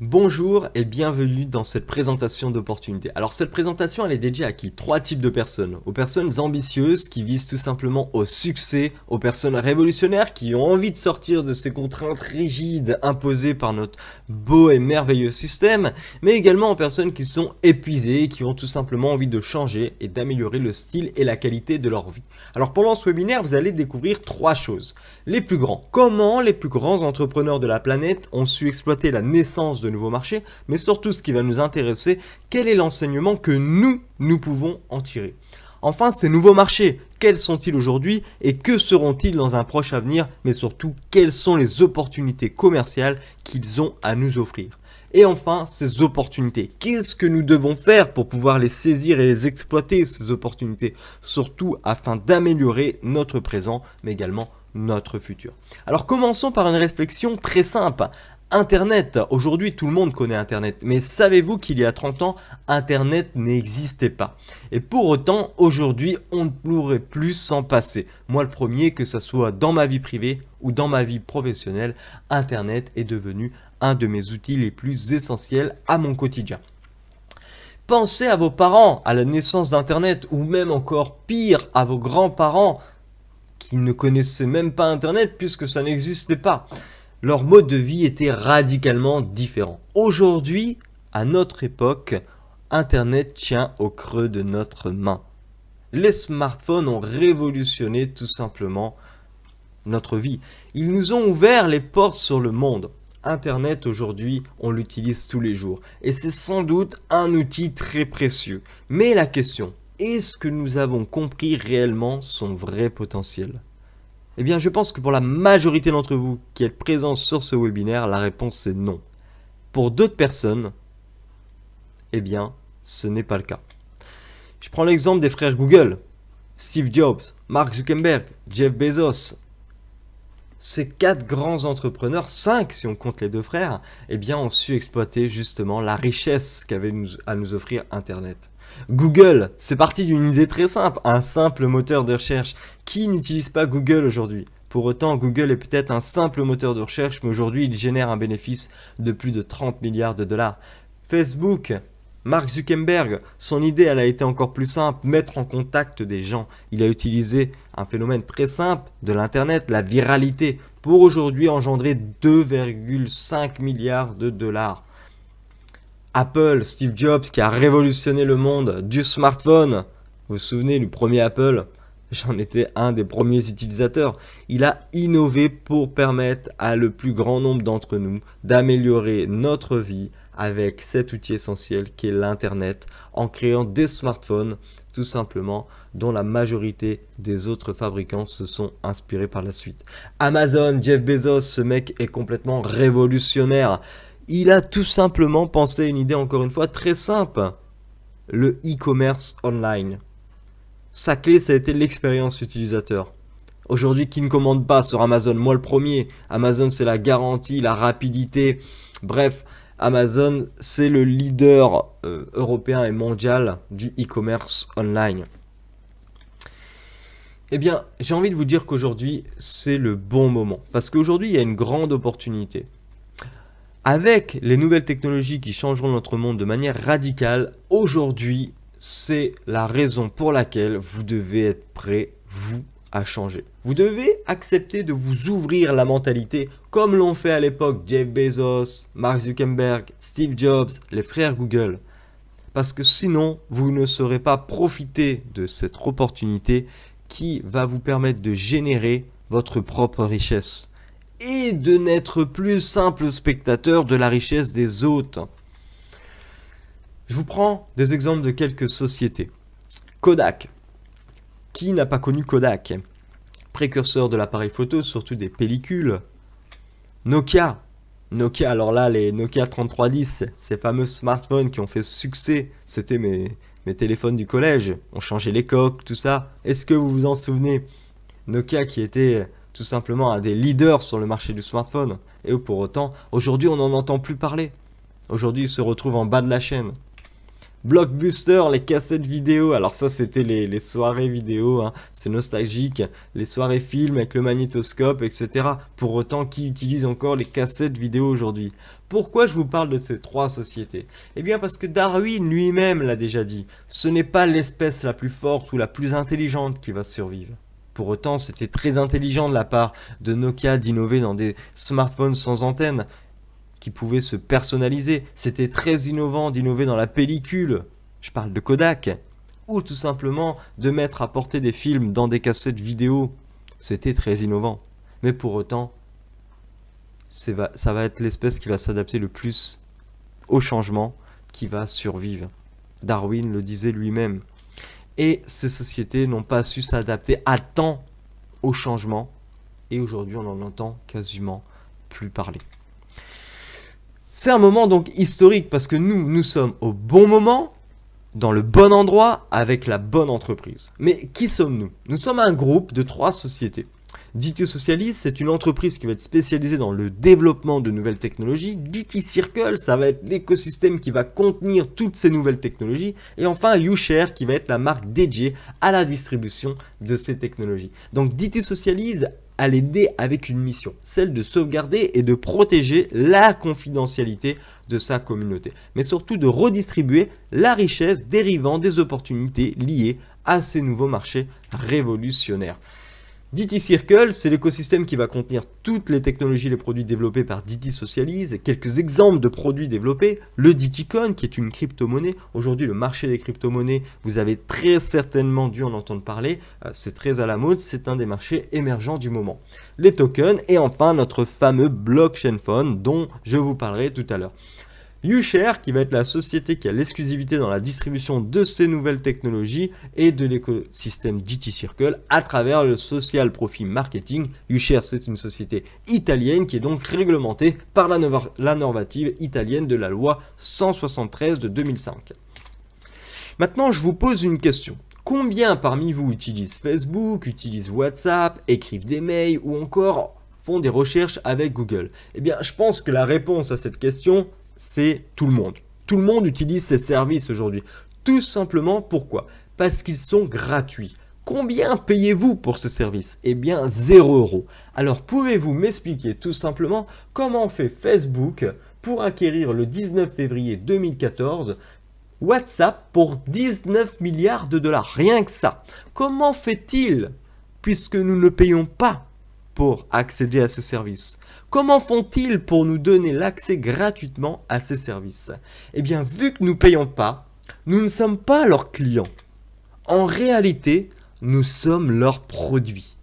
Bonjour et bienvenue dans cette présentation d'opportunités. Alors cette présentation elle est dédiée à qui? Trois types de personnes. Aux personnes ambitieuses qui visent tout simplement au succès, aux personnes révolutionnaires qui ont envie de sortir de ces contraintes rigides imposées par notre beau et merveilleux système, mais également aux personnes qui sont épuisées et qui ont tout simplement envie de changer et d'améliorer le style et la qualité de leur vie. Alors pendant ce webinaire, vous allez découvrir trois choses. Les plus grands. Comment les plus grands entrepreneurs de la planète ont su exploiter la naissance de nouveaux marchés, mais surtout ce qui va nous intéresser, quel est l'enseignement que nous pouvons en tirer. Enfin, ces nouveaux marchés, quels sont-ils aujourd'hui et que seront-ils dans un proche avenir, mais surtout, quelles sont les opportunités commerciales qu'ils ont à nous offrir. Et enfin, ces opportunités, qu'est-ce que nous devons faire pour pouvoir les saisir et les exploiter, ces opportunités, surtout afin d'améliorer notre présent, mais également notre futur. Alors commençons par une réflexion très simple. Internet, aujourd'hui tout le monde connaît Internet, mais savez-vous qu'il y a 30 ans, Internet n'existait pas. Et pour autant, aujourd'hui, on ne pourrait plus s'en passer. Moi le premier, que ce soit dans ma vie privée ou dans ma vie professionnelle, Internet est devenu un de mes outils les plus essentiels à mon quotidien. Pensez à vos parents, à la naissance d'Internet, ou même encore pire, à vos grands-parents qui ne connaissaient même pas Internet puisque ça n'existait pas. Leur mode de vie était radicalement différent. Aujourd'hui, à notre époque, Internet tient au creux de notre main. Les smartphones ont révolutionné tout simplement notre vie. Ils nous ont ouvert les portes sur le monde. Internet aujourd'hui, on l'utilise tous les jours. Et c'est sans doute un outil très précieux. Mais la question, est-ce que nous avons compris réellement son vrai potentiel ? Eh bien, je pense que pour la majorité d'entre vous qui êtes présents sur ce webinaire, la réponse est non. Pour d'autres personnes, eh bien, ce n'est pas le cas. Je prends l'exemple des frères Google, Steve Jobs, Mark Zuckerberg, Jeff Bezos. Ces quatre grands entrepreneurs, 5 si on compte les deux frères, eh bien, ont su exploiter justement la richesse qu'avait à nous offrir Internet. Google, c'est parti d'une idée très simple, un simple moteur de recherche. Qui n'utilise pas Google aujourd'hui? Pour autant, Google est peut-être un simple moteur de recherche, mais aujourd'hui, il génère un bénéfice de plus de 30 milliards de dollars. Facebook, Mark Zuckerberg, son idée, elle a été encore plus simple, mettre en contact des gens. Il a utilisé un phénomène très simple de l'Internet, la viralité, pour aujourd'hui engendrer 2,5 milliards de dollars. Apple, Steve Jobs qui a révolutionné le monde du smartphone. Vous vous souvenez du premier Apple? J'en étais un des premiers utilisateurs. Il a innové pour permettre à le plus grand nombre d'entre nous d'améliorer notre vie avec cet outil essentiel qui est l'Internet en créant des smartphones tout simplement dont la majorité des autres fabricants se sont inspirés par la suite. Amazon, Jeff Bezos, ce mec est complètement révolutionnaire. Il a tout simplement pensé une idée, encore une fois, très simple. Le e-commerce online. Sa clé, ça a été l'expérience utilisateur. Aujourd'hui, qui ne commande pas sur Amazon? Moi, le premier. Amazon, c'est la garantie, la rapidité. Bref, Amazon, c'est le leader européen et mondial du e-commerce online. Eh bien, j'ai envie de vous dire qu'aujourd'hui, c'est le bon moment. Parce qu'aujourd'hui, il y a une grande opportunité. Avec les nouvelles technologies qui changeront notre monde de manière radicale, aujourd'hui, c'est la raison pour laquelle vous devez être prêt, vous, à changer. Vous devez accepter de vous ouvrir la mentalité, comme l'ont fait à l'époque Jeff Bezos, Mark Zuckerberg, Steve Jobs, les frères Google. Parce que sinon, vous ne saurez pas profiter de cette opportunité qui va vous permettre de générer votre propre richesse et de n'être plus simple spectateur de la richesse des autres. Je vous prends des exemples de quelques sociétés. Kodak. Qui n'a pas connu Kodak? Précurseur de l'appareil photo, surtout des pellicules. Nokia. Nokia, alors là, les Nokia 3310, ces fameux smartphones qui ont fait succès, c'était mes téléphones du collège. On changeait les coques, tout ça. Est-ce que vous vous en souvenez? Nokia qui était tout simplement un des leaders sur le marché du smartphone. Et pour autant, aujourd'hui, on n'en entend plus parler. Aujourd'hui, il se retrouve en bas de la chaîne. Blockbuster, les cassettes vidéo, alors ça c'était les soirées vidéo, hein. C'est nostalgique, les soirées films avec le magnétoscope, etc. Pour autant, qui utilise encore les cassettes vidéo aujourd'hui? Pourquoi je vous parle de ces trois sociétés? Eh bien parce que Darwin lui-même l'a déjà dit, ce n'est pas l'espèce la plus forte ou la plus intelligente qui va survivre. Pour autant, c'était très intelligent de la part de Nokia d'innover dans des smartphones sans antenne, qui pouvaient se personnaliser. C'était très innovant d'innover dans la pellicule, je parle de Kodak, ou tout simplement de mettre à portée des films dans des cassettes vidéo. C'était très innovant. Mais pour autant, ça va être l'espèce qui va s'adapter le plus au changement, qui va survivre. Darwin le disait lui-même. Et ces sociétés n'ont pas su s'adapter à temps au changement. Et aujourd'hui, on n'en entend quasiment plus parler. C'est un moment donc historique parce que nous sommes au bon moment, dans le bon endroit, avec la bonne entreprise. Mais qui sommes-nous? Nous sommes un groupe de 3 sociétés. DT Socialise, c'est une entreprise qui va être spécialisée dans le développement de nouvelles technologies. DT Circle, ça va être l'écosystème qui va contenir toutes ces nouvelles technologies. Et enfin, YouShare, qui va être la marque dédiée à la distribution de ces technologies. Donc DT Socialise à l'aider avec une mission, celle de sauvegarder et de protéger la confidentialité de sa communauté, mais surtout de redistribuer la richesse dérivant des opportunités liées à ces nouveaux marchés révolutionnaires. DT Circle, c'est l'écosystème qui va contenir toutes les technologies et les produits développés par DT Socialise. Quelques exemples de produits développés, le DT Coin qui est une crypto-monnaie. Aujourd'hui, le marché des crypto-monnaies, vous avez très certainement dû en entendre parler. C'est très à la mode, c'est un des marchés émergents du moment. Les tokens et enfin notre fameux blockchain phone dont je vous parlerai tout à l'heure. YouShare qui va être la société qui a l'exclusivité dans la distribution de ces nouvelles technologies et de l'écosystème DT Circle à travers le social profit marketing. YouShare, c'est une société italienne qui est donc réglementée par la normative italienne de la loi 173 de 2005. Maintenant, je vous pose une question. Combien parmi vous utilisent Facebook, utilisent WhatsApp, écrivent des mails ou encore font des recherches avec Google? Eh bien, je pense que la réponse à cette question, c'est tout le monde. Tout le monde utilise ces services aujourd'hui. Tout simplement pourquoi? Parce qu'ils sont gratuits. Combien payez-vous pour ce service? Eh bien 0 €. Alors pouvez-vous m'expliquer tout simplement comment fait Facebook pour acquérir le 19 février 2014 WhatsApp pour 19 milliards de dollars? Rien que ça. Comment fait-il puisque nous ne payons pas pour accéder à ces services? Comment font-ils pour nous donner l'accès gratuitement à ces services? Eh bien, vu que nous ne payons pas, nous ne sommes pas leurs clients. En réalité, nous sommes leurs produits.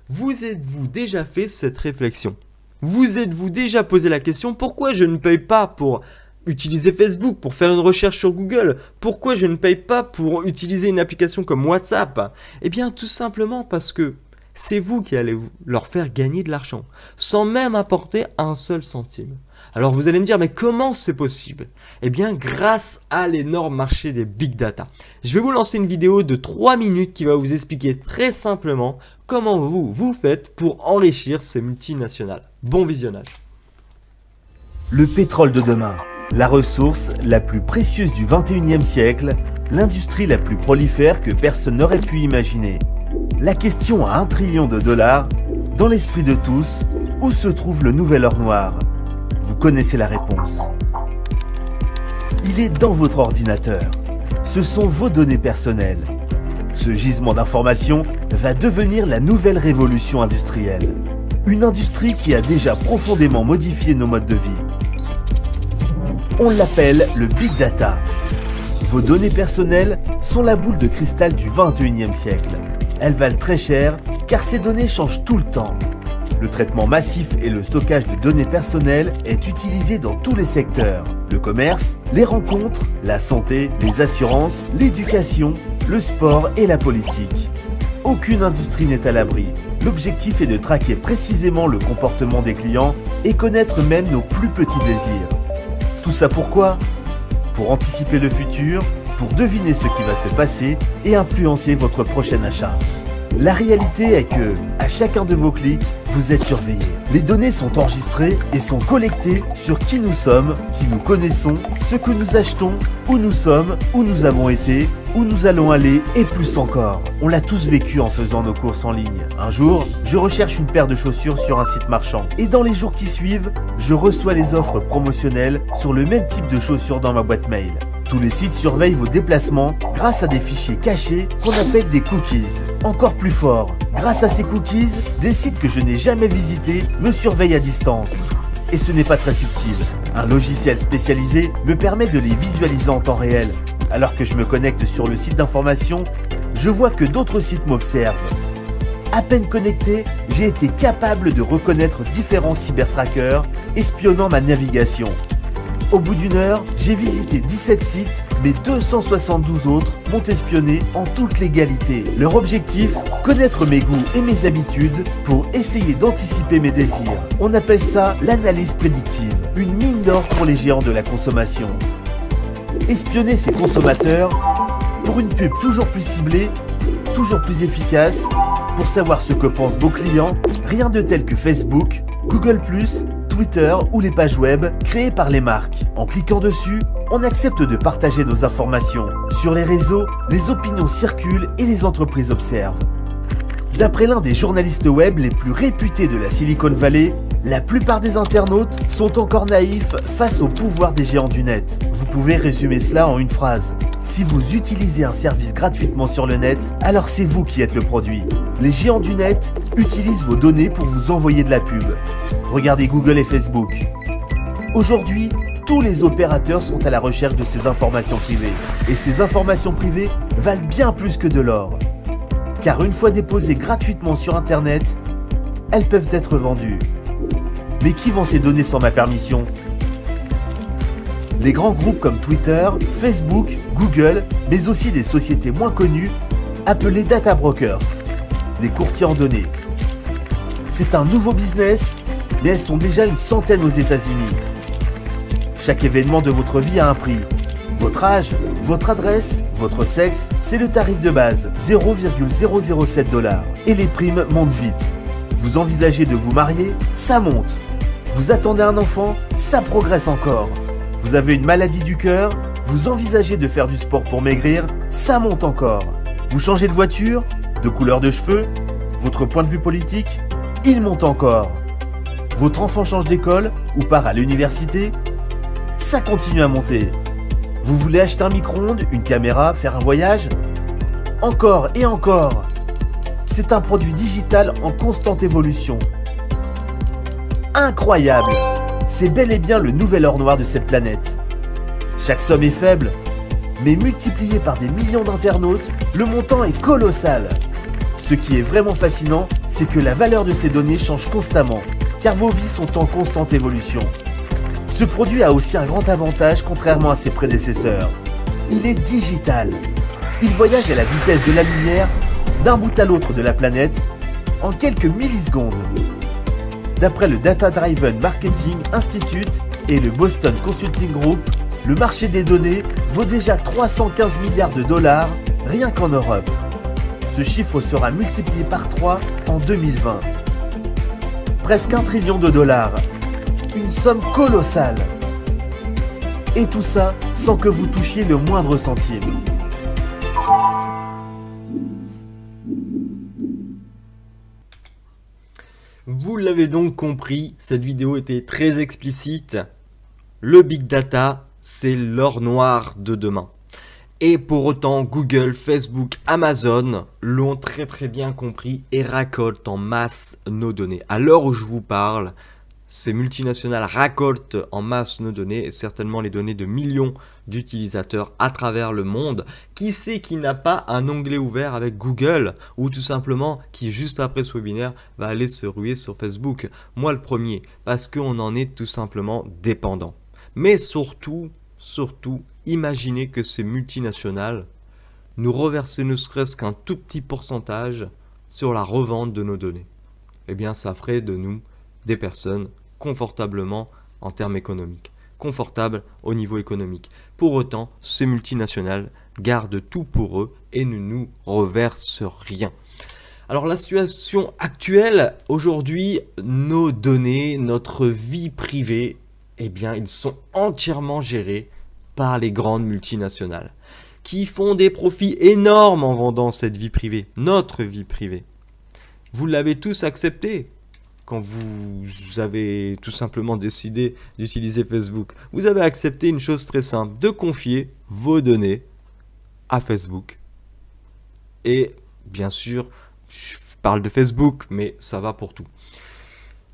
Vous êtes-vous déjà fait cette réflexion? Vous êtes-vous déjà posé la question pourquoi je ne paye pas pour utiliser Facebook, pour faire une recherche sur Google? Pourquoi je ne paye pas pour utiliser une application comme WhatsApp? Eh bien, tout simplement parce que c'est vous qui allez leur faire gagner de l'argent, sans même apporter un seul centime. Alors vous allez me dire, mais comment c'est possible? Eh bien, grâce à l'énorme marché des big data. Je vais vous lancer une vidéo de 3 minutes qui va vous expliquer très simplement comment vous faites pour enrichir ces multinationales. Bon visionnage. Le pétrole de demain, la ressource la plus précieuse du 21e siècle, l'industrie la plus prolifère que personne n'aurait pu imaginer. La question à $1 trillion, dans l'esprit de tous, où se trouve le nouvel or noir? Vous connaissez la réponse. Il est dans votre ordinateur. Ce sont vos données personnelles. Ce gisement d'informations va devenir la nouvelle révolution industrielle. Une industrie qui a déjà profondément modifié nos modes de vie. On l'appelle le Big Data. Vos données personnelles sont la boule de cristal du 21e siècle. Elles valent très cher car ces données changent tout le temps. Le traitement massif et le stockage de données personnelles est utilisé dans tous les secteurs. Le commerce, les rencontres, la santé, les assurances, l'éducation, le sport et la politique. Aucune industrie n'est à l'abri. L'objectif est de traquer précisément le comportement des clients et connaître même nos plus petits désirs. Tout ça pourquoi? Pour anticiper le futur, pour deviner ce qui va se passer et influencer votre prochain achat. La réalité est que, à chacun de vos clics, vous êtes surveillé. Les données sont enregistrées et sont collectées sur qui nous sommes, qui nous connaissons, ce que nous achetons, où nous sommes, où nous avons été, où nous allons aller et plus encore. On l'a tous vécu en faisant nos courses en ligne. Un jour, je recherche une paire de chaussures sur un site marchand. Et dans les jours qui suivent, je reçois les offres promotionnelles sur le même type de chaussures dans ma boîte mail. Tous les sites surveillent vos déplacements grâce à des fichiers cachés qu'on appelle des cookies. Encore plus fort, grâce à ces cookies, des sites que je n'ai jamais visités me surveillent à distance. Et ce n'est pas très subtil. Un logiciel spécialisé me permet de les visualiser en temps réel. Alors que je me connecte sur le site d'information, je vois que d'autres sites m'observent. À peine connecté, j'ai été capable de reconnaître différents cybertrackers espionnant ma navigation. Au bout d'une heure, j'ai visité 17 sites, mais 272 autres m'ont espionné en toute légalité. Leur objectif, connaître mes goûts et mes habitudes pour essayer d'anticiper mes désirs. On appelle ça l'analyse prédictive, une mine d'or pour les géants de la consommation. Espionner ces consommateurs pour une pub toujours plus ciblée, toujours plus efficace, pour savoir ce que pensent vos clients, rien de tel que Facebook, Google+, Twitter ou les pages web créées par les marques. En cliquant dessus, on accepte de partager nos informations. Sur les réseaux, les opinions circulent et les entreprises observent. D'après l'un des journalistes web les plus réputés de la Silicon Valley, la plupart des internautes sont encore naïfs face au pouvoir des géants du net. Vous pouvez résumer cela en une phrase. Si vous utilisez un service gratuitement sur le net, alors c'est vous qui êtes le produit. Les géants du net utilisent vos données pour vous envoyer de la pub. Regardez Google et Facebook. Aujourd'hui, tous les opérateurs sont à la recherche de ces informations privées. Et ces informations privées valent bien plus que de l'or. Car une fois déposées gratuitement sur Internet, elles peuvent être vendues. Mais qui vend ces données sans ma permission ? Les grands groupes comme Twitter, Facebook, Google, mais aussi des sociétés moins connues, appelées data brokers, des courtiers en données. C'est un nouveau business, mais elles sont déjà une centaine aux États-Unis. Chaque événement de votre vie a un prix. Votre âge, votre adresse, votre sexe, c'est le tarif de base, 0,007 $. Et les primes montent vite. Vous envisagez de vous marier, ça monte. Vous attendez un enfant, ça progresse encore. Vous avez une maladie du cœur, vous envisagez de faire du sport pour maigrir, ça monte encore. Vous changez de voiture, de couleur de cheveux, votre point de vue politique, il monte encore. Votre enfant change d'école ou part à l'université, ça continue à monter. Vous voulez acheter un micro-ondes, une caméra, faire un voyage ? Encore et encore. C'est un produit digital en constante évolution. Incroyable! C'est bel et bien le nouvel or noir de cette planète. Chaque somme est faible, mais multipliée par des millions d'internautes, le montant est colossal. Ce qui est vraiment fascinant, c'est que la valeur de ces données change constamment, car vos vies sont en constante évolution. Ce produit a aussi un grand avantage contrairement à ses prédécesseurs. Il est digital. Il voyage à la vitesse de la lumière d'un bout à l'autre de la planète en quelques millisecondes. D'après le Data Driven Marketing Institute et le Boston Consulting Group, le marché des données vaut déjà 315 milliards de dollars rien qu'en Europe. Ce chiffre sera multiplié par 3 en 2020. Presque 1 trillion de dollars. Une somme colossale. Et tout ça sans que vous touchiez le moindre centime. Vous l'avez donc compris, cette vidéo était très explicite. Le Big Data, c'est l'or noir de demain. Et pour autant, Google, Facebook, Amazon l'ont très bien compris et racoltent en masse nos données. À l'heure où je vous parle, ces multinationales racoltent en masse nos données et certainement les données de millions d'utilisateurs à travers le monde. Qui sait qui n'a pas un onglet ouvert avec Google ou tout simplement qui juste après ce webinaire va aller se ruer sur Facebook? Moi le premier, parce qu'on en est tout simplement dépendant. Mais surtout, imaginez que ces multinationales nous reversaient ne serait-ce qu'un tout petit pourcentage sur la revente de nos données. Eh bien ça ferait de nous des personnes confortablement en termes économiques, confortables au niveau économique. Pour autant, ces multinationales gardent tout pour eux et ne nous reversent rien. Alors la situation actuelle, aujourd'hui, nos données, notre vie privée, eh bien, ils sont entièrement gérés par les grandes multinationales qui font des profits énormes en vendant cette vie privée, notre vie privée. Vous l'avez tous accepté quand vous avez tout simplement décidé d'utiliser Facebook. Vous avez accepté une chose très simple, de confier vos données à Facebook. Et bien sûr, je parle de Facebook, mais ça va pour tout.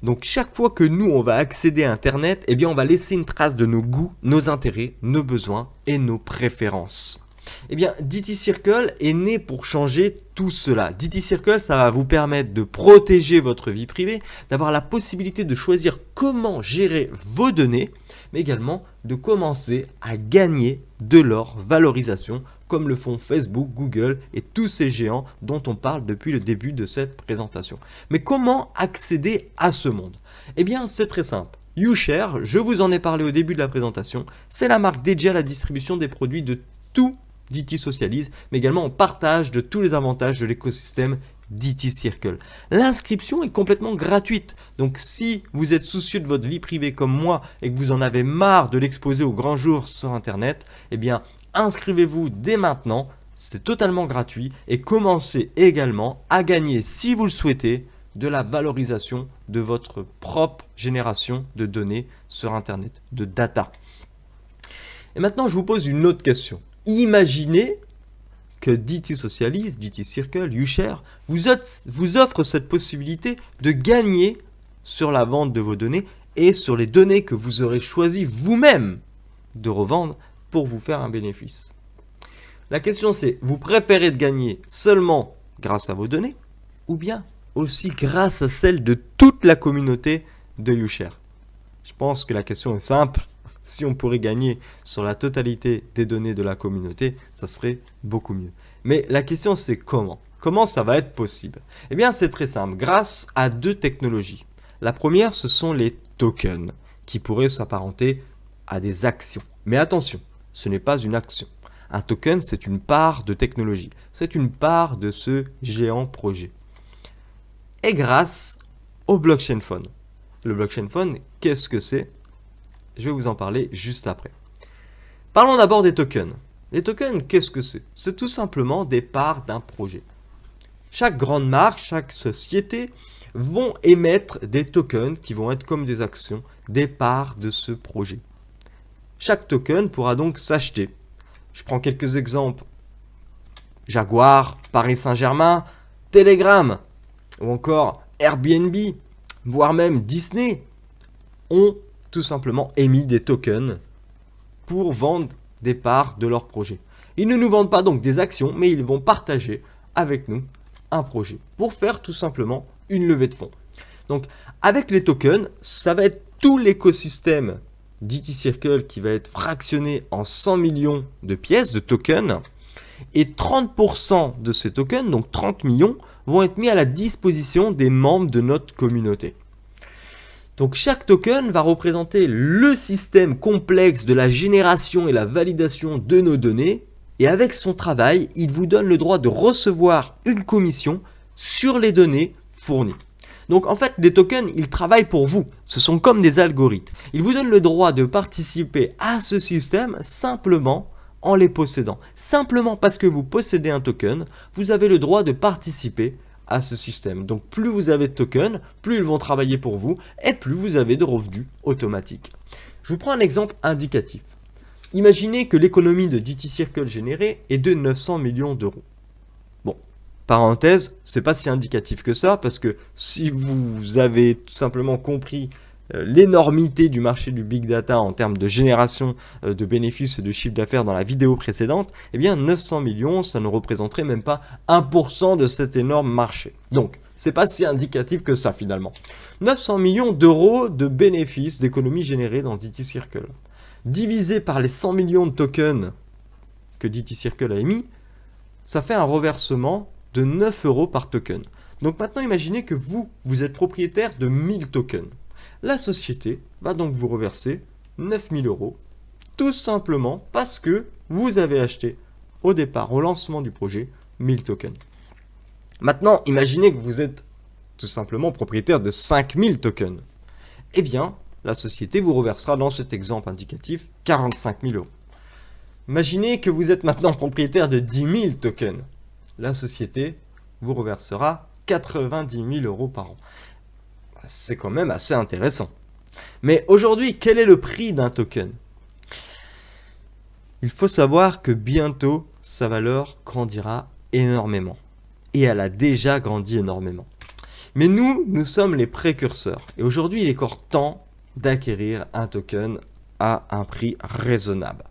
Donc chaque fois que nous, on va accéder à Internet, eh bien on va laisser une trace de nos goûts, nos intérêts, nos besoins et nos préférences. Eh bien, DT Circle est né pour changer tout cela. DT Circle, ça va vous permettre de protéger votre vie privée, d'avoir la possibilité de choisir comment gérer vos données, mais également de commencer à gagner de leur valorisation, comme le font Facebook, Google et tous ces géants dont on parle depuis le début de cette présentation. Mais comment accéder à ce monde? Eh bien, c'est très simple. YouShare, je vous en ai parlé au début de la présentation, c'est la marque dédiée à la distribution des produits de tout DT Socialise, mais également en partage de tous les avantages de l'écosystème DT Circle. L'inscription est complètement gratuite, donc si vous êtes soucieux de votre vie privée comme moi et que vous en avez marre de l'exposer au grand jour sur Internet, eh bien inscrivez-vous dès maintenant, c'est totalement gratuit et commencez également à gagner, si vous le souhaitez, de la valorisation de votre propre génération de données sur Internet, de data. Et maintenant, je vous pose une autre question. Imaginez que DT Socialise, DT Circle, YouShare vous offre cette possibilité de gagner sur la vente de vos données et sur les données que vous aurez choisi vous-même de revendre pour vous faire un bénéfice. La question c'est, vous préférez de gagner seulement grâce à vos données ou bien aussi grâce à celles de toute la communauté de YouShare? Je pense que la question est simple. Si on pourrait gagner sur la totalité des données de la communauté, ça serait beaucoup mieux. Mais la question c'est comment? Comment ça va être possible? Eh bien c'est très simple, grâce à deux technologies. La première, ce sont les tokens, qui pourraient s'apparenter à des actions. Mais attention, ce n'est pas une action. Un token, c'est une part de technologie. C'est une part de ce géant projet. Et grâce au blockchain phone. Le blockchain phone, qu'est-ce que c'est? Je vais vous en parler juste après. Parlons d'abord des tokens. Les tokens, qu'est-ce que c'est? C'est tout simplement des parts d'un projet. Chaque grande marque, chaque société vont émettre des tokens qui vont être comme des actions, des parts de ce projet. Chaque token pourra donc s'acheter. Je prends quelques exemples. Jaguar, Paris Saint-Germain, Telegram ou encore Airbnb, voire même Disney ont tout simplement émis des tokens pour vendre des parts de leur projet. Ils ne nous vendent pas donc des actions, mais ils vont partager avec nous un projet pour faire tout simplement une levée de fonds. Donc avec les tokens, ça va être tout l'écosystème DT Circle qui va être fractionné en 100 millions de pièces de tokens et 30% de ces tokens, donc 30 millions, vont être mis à la disposition des membres de notre communauté. Donc chaque token va représenter le système complexe de la génération et la validation de nos données et avec son travail, il vous donne le droit de recevoir une commission sur les données fournies. Donc en fait, les tokens, ils travaillent pour vous. Ce sont comme des algorithmes. Ils vous donnent le droit de participer à ce système simplement en les possédant. Simplement parce que vous possédez un token, vous avez le droit de participer à ce système. Donc plus vous avez de tokens, plus ils vont travailler pour vous et plus vous avez de revenus automatiques. Je vous prends un exemple indicatif. Imaginez que l'économie de DT Circle générée est de 900 millions d'euros. Bon, parenthèse, c'est pas si indicatif que ça parce que si vous avez tout simplement compris l'énormité du marché du big data en termes de génération de bénéfices et de chiffre d'affaires dans la vidéo précédente, eh bien 900 millions, ça ne représenterait même pas 1% de cet énorme marché. Donc, c'est pas si indicatif que ça finalement. 900 millions d'euros de bénéfices d'économies générées dans DT Circle. Divisé par les 100 millions de tokens que DT Circle a émis, ça fait un reversement de 9 euros par token. Donc maintenant, imaginez que vous êtes propriétaire de 1000 tokens. La société va donc vous reverser 9000 euros, tout simplement parce que vous avez acheté au départ, au lancement du projet, 1000 tokens. Maintenant, imaginez que vous êtes tout simplement propriétaire de 5000 tokens. Eh bien, la société vous reversera dans cet exemple indicatif 45 000 euros. Imaginez que vous êtes maintenant propriétaire de 10 000 tokens. La société vous reversera 90 000 euros par an. C'est quand même assez intéressant. Mais aujourd'hui, quel est le prix d'un token? Il faut savoir que bientôt, sa valeur grandira énormément. Et elle a déjà grandi énormément. Mais nous sommes les précurseurs. Et aujourd'hui, il est encore temps d'acquérir un token à un prix raisonnable.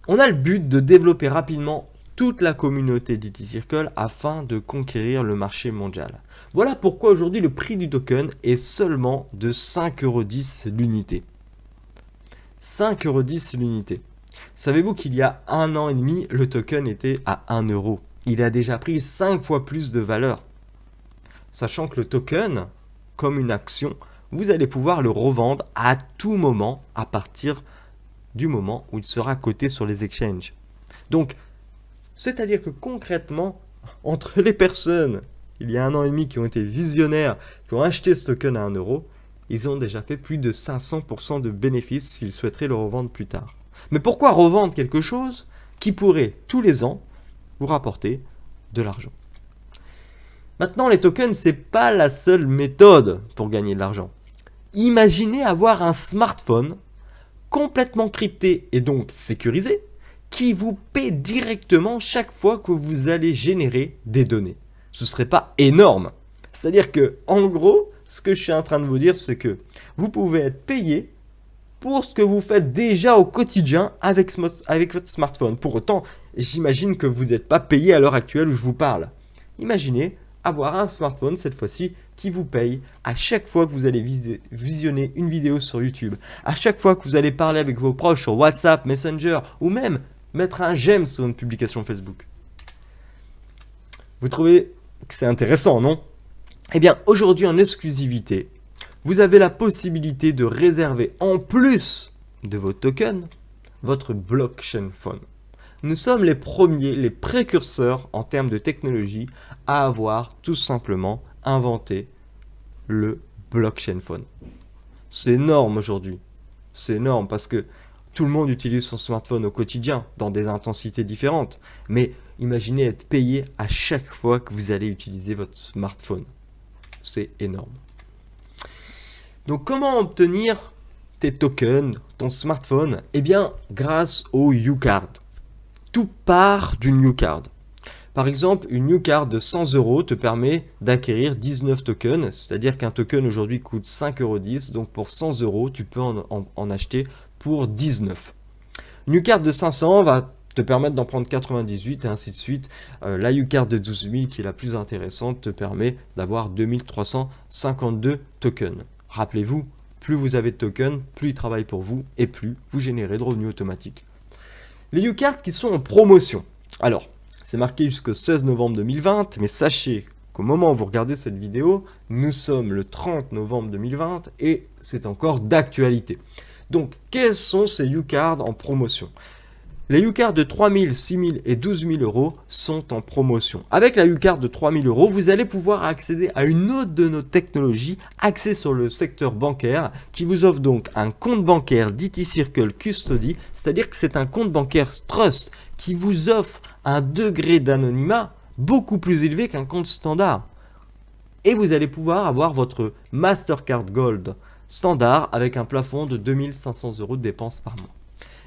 On a le but de développer rapidement toute la communauté d'IT Circle afin de conquérir le marché mondial. Voilà pourquoi aujourd'hui le prix du token est seulement de 5,10 € l'unité. 5,10 € l'unité. Savez-vous qu'il y a 1 an et demi, le token était à 1 €. Il a déjà pris 5 fois plus de valeur. Sachant que le token, comme une action, vous allez pouvoir le revendre à tout moment à partir du moment où il sera coté sur les exchanges. Donc, c'est-à-dire que concrètement, entre les personnes, il y a 1 an et demi, qui ont été visionnaires, qui ont acheté ce token à 1 €, ils ont déjà fait plus de 500% de bénéfices s'ils souhaiteraient le revendre plus tard. Mais pourquoi revendre quelque chose qui pourrait, tous les ans, vous rapporter de l'argent? Maintenant, les tokens, ce n'est pas la seule méthode pour gagner de l'argent. Imaginez avoir un smartphone complètement crypté et donc sécurisé qui vous paie directement chaque fois que vous allez générer des données. Ce ne serait pas énorme. C'est-à-dire que, en gros, ce que je suis en train de vous dire, c'est que vous pouvez être payé pour ce que vous faites déjà au quotidien avec votre smartphone. Pour autant, j'imagine que vous n'êtes pas payé à l'heure actuelle où je vous parle. Imaginez avoir un smartphone cette fois-ci qui vous paye à chaque fois que vous allez visionner une vidéo sur YouTube, à chaque fois que vous allez parler avec vos proches sur WhatsApp, Messenger ou même mettre un j'aime sur une publication Facebook. Vous trouvez que c'est intéressant, non? Eh bien, aujourd'hui en exclusivité, vous avez la possibilité de réserver en plus de vos tokens votre blockchain phone. Nous sommes les premiers, les précurseurs en termes de technologie à avoir tout simplement inventé le blockchain phone. C'est énorme aujourd'hui. C'est énorme parce que tout le monde utilise son smartphone au quotidien dans des intensités différentes. Mais imaginez être payé à chaque fois que vous allez utiliser votre smartphone. C'est énorme. Donc comment obtenir tes tokens, ton smartphone? Eh bien, grâce au YouCard. Tout part d'une YouCard. Par exemple, une YouCard de 100 € te permet d'acquérir 19 tokens, c'est-à-dire qu'un token aujourd'hui coûte 5,10 €, donc pour 100 €, tu peux en acheter pour 19. Une YouCard de 500 va te permettre d'en prendre 98 et ainsi de suite. La YouCard de 12 000, qui est la plus intéressante, te permet d'avoir 2352 tokens. Rappelez-vous, plus vous avez de tokens, plus ils travaillent pour vous et plus vous générez de revenus automatiques. Les YouCard qui sont en promotion. Alors, c'est marqué jusqu'au 16 novembre 2020, mais sachez qu'au moment où vous regardez cette vidéo, nous sommes le 30 novembre 2020 et c'est encore d'actualité. Donc, quels sont ces YouCard en promotion? Les YouCard de 3 000, 6 000 et 12 000 € sont en promotion. Avec la YouCard de 3 000 €, vous allez pouvoir accéder à une autre de nos technologies axée sur le secteur bancaire qui vous offre donc un compte bancaire d'IT Circle Custody, c'est-à-dire que c'est un compte bancaire Trust qui vous offre un degré d'anonymat beaucoup plus élevé qu'un compte standard. Et vous allez pouvoir avoir votre Mastercard Gold standard avec un plafond de 2 500 € de dépenses par mois.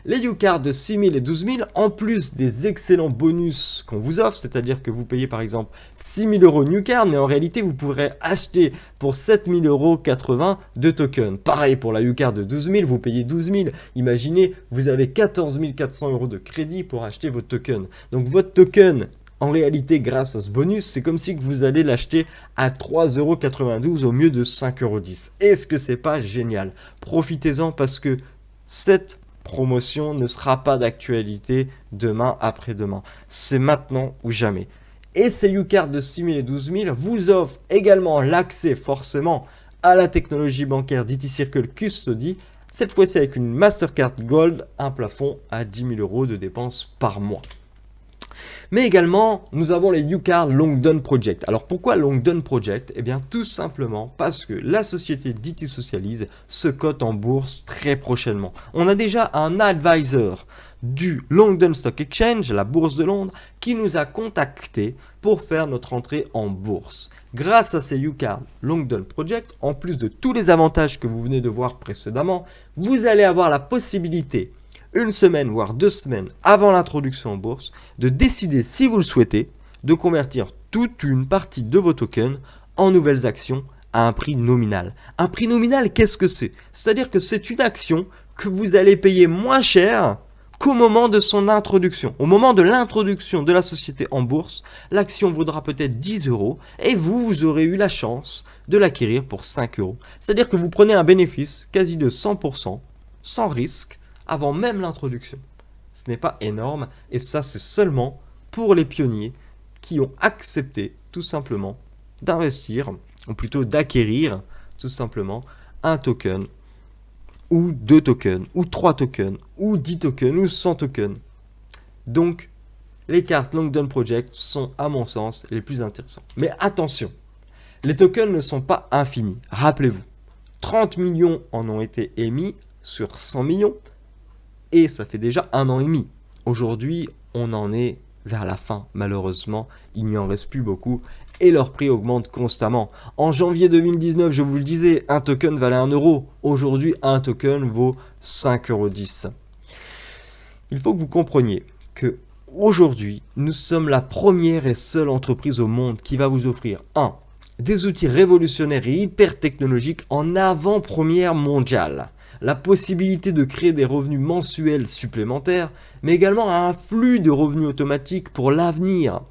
Les YouCard de 6 000 et 12 000, en plus des excellents bonus qu'on vous offre, c'est-à-dire que vous payez par exemple 6 000 € de YouCard, mais en réalité vous pourrez acheter pour 7 080 € de tokens. Pareil pour la YouCard de 12 000, vous payez 12 000. Imaginez, vous avez 14 400 € de crédit pour acheter votre token. Donc votre token, en réalité, grâce à ce bonus, c'est comme si vous allez l'acheter à 3,92 € au mieux de 5,10 €. Est-ce que c'est pas génial? Profitez-en parce que cette promotion ne sera pas d'actualité demain, après-demain. C'est maintenant ou jamais. Et ces YouCard de 6 000 et 12 000 vous offrent également l'accès forcément à la technologie bancaire d'IT Circle Custody, cette fois-ci avec une Mastercard Gold, un plafond à 10 000 € de dépenses par mois. Mais également, nous avons les UCard Longdon Project. Alors pourquoi Longdon Project? Eh bien tout simplement parce que la société DT Socialise se cote en bourse très prochainement. On a déjà un advisor du London Stock Exchange, la bourse de Londres, qui nous a contacté pour faire notre entrée en bourse. Grâce à ces UCard Longdon Project, en plus de tous les avantages que vous venez de voir précédemment, vous allez avoir la possibilité une semaine, voire 2 semaines avant l'introduction en bourse, de décider, si vous le souhaitez, de convertir toute une partie de vos tokens en nouvelles actions à un prix nominal. Un prix nominal, qu'est-ce que c'est? C'est-à-dire que c'est une action que vous allez payer moins cher qu'au moment de son introduction. Au moment de l'introduction de la société en bourse, l'action vaudra peut-être 10 € et vous aurez eu la chance de l'acquérir pour 5 €. C'est-à-dire que vous prenez un bénéfice quasi de 100%, sans risque, avant même l'introduction. Ce n'est pas énorme et ça c'est seulement pour les pionniers qui ont accepté tout simplement d'investir, ou plutôt d'acquérir tout simplement un token, ou 2 tokens, ou 3 tokens, ou 10 tokens, ou 100 tokens. Donc les cartes Longdon Project sont à mon sens les plus intéressants. Mais attention, les tokens ne sont pas infinis. Rappelez-vous, 30 millions en ont été émis sur 100 millions. Et ça fait déjà 1 an et demi. Aujourd'hui, on en est vers la fin. Malheureusement, il n'y en reste plus beaucoup et leur prix augmente constamment. En janvier 2019, je vous le disais, un token valait 1 €. Aujourd'hui, un token vaut 5,10 €. Il faut que vous compreniez que aujourd'hui, nous sommes la première et seule entreprise au monde qui va vous offrir 1. Des outils révolutionnaires et hyper technologiques en avant-première mondiale. La possibilité de créer des revenus mensuels supplémentaires, mais également un flux de revenus automatiques pour l'avenir.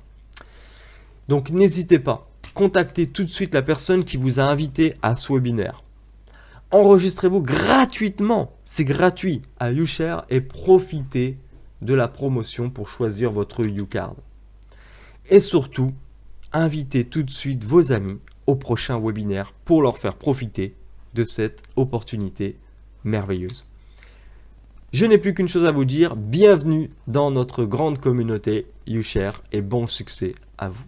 Donc n'hésitez pas, contactez tout de suite la personne qui vous a invité à ce webinaire. Enregistrez-vous gratuitement, c'est gratuit, à YouShare et profitez de la promotion pour choisir votre UCard. Et surtout, invitez tout de suite vos amis au prochain webinaire pour leur faire profiter de cette opportunité merveilleuse. Je n'ai plus qu'une chose à vous dire, bienvenue dans notre grande communauté YouShare et bon succès à vous.